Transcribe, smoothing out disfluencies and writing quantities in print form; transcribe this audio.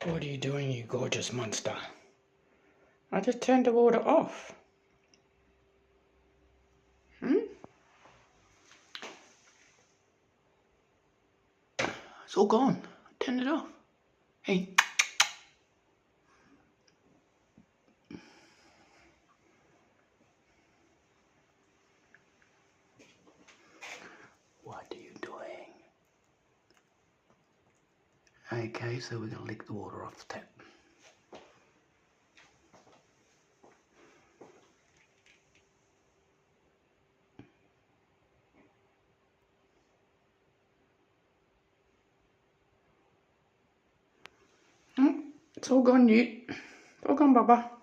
What are you doing, you gorgeous monster? I just turned the water off. It's all gone. Turn it off. Hey. What are you doing? Okay, so we're going to lick the water off the tap. It's all gone, Newt. It's all gone, Baba.